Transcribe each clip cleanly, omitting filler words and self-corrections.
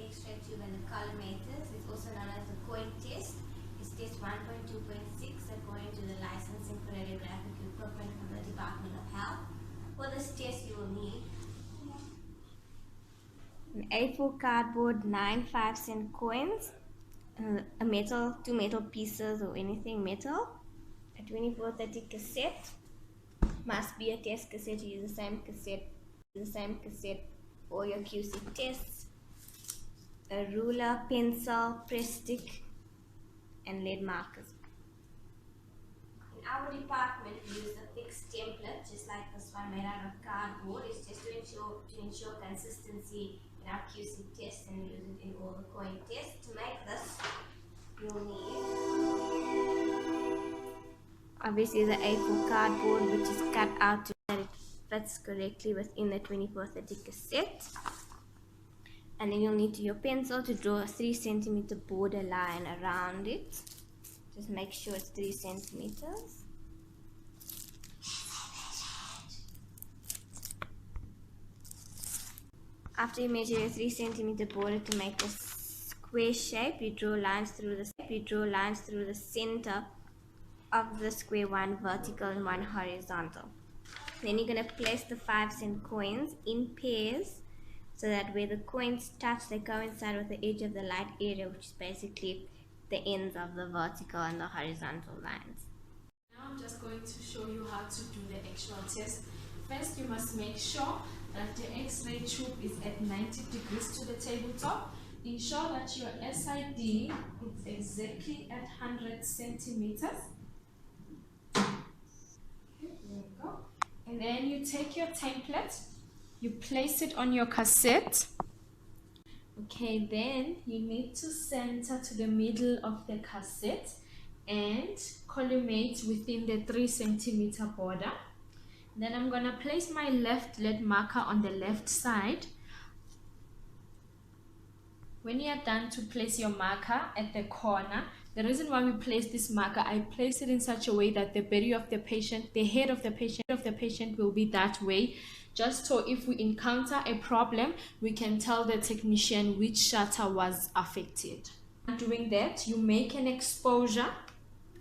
X-ray tube and the collimators. It's also known as the coin test. It's test 1.2.6 according to the licensing for radiographic equipment from the Department of Health. For this test, you will need an A4 cardboard, 9 5-cent coins, a metal, 2 metal pieces or anything metal, a 2430 cassette. Must be a test cassette. You use the same cassette for your QC tests. A ruler, pencil, press stick, and lead markers. In our department, we use a fixed template, just like this one, made out of cardboard. It's just to ensure consistency in our QC tests, and we use it in all the coin tests. To make this, you'll need obviously the A4 cardboard, which is cut out so that it fits correctly within the 2430 cassette. And then you'll need your pencil to draw a 3 centimeter border line around it. Just make sure it's 3 centimeters. After you measure your 3 centimeter border to make a square shape, you draw lines through the center of the square, one vertical and one horizontal. Then you're going to place the 5-cent coins in pairs so that where the coins touch, they coincide with the edge of the light area, which is basically the ends of the vertical and the horizontal lines. Now I'm just going to show you how to do the actual test. First, you must make sure that the X-ray tube is at 90 degrees to the tabletop. Ensure that your SID is exactly at 100 centimeters. There we go. And then you take your template, you place it on your cassette. Okay, then you need to center to the middle of the cassette and collimate within the 3 centimeter border. Then I'm gonna place my left lead marker on the left side. When you are done to place your marker at the corner, the reason why we place this marker, I place it in such a way that the body of the patient, the head of the patient will be that way, just so if we encounter a problem, we can tell the technician which shutter was affected. Doing that, you make an exposure.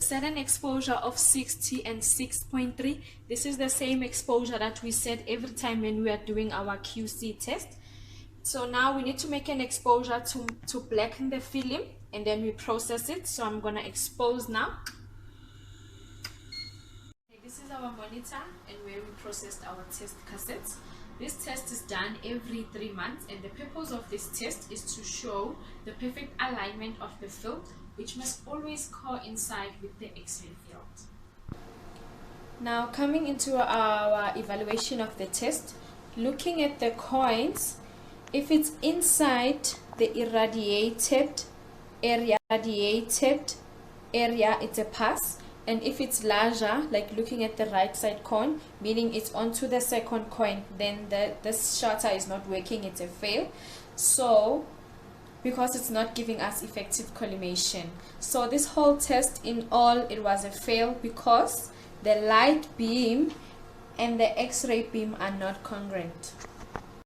Set an exposure of 60 and 6.3. This is the same exposure that we set every time when we are doing our QC test. So now we need to make an exposure to blacken the film, and then we process it. So I'm gonna expose now. Okay, this is our monitor and where we processed our test cassettes. This test is done every 3 months, and the purpose of this test is to show the perfect alignment of the film, which must always coincide with the X-ray field. Now coming into our evaluation of the test, looking at the coins, if it's inside the irradiated area, it's a pass. And if it's larger, like looking at the right side coin, meaning it's onto the second coin, then this shutter is not working, it's a fail. So, because it's not giving us effective collimation. So this whole test in all, it was a fail because the light beam and the X-ray beam are not congruent.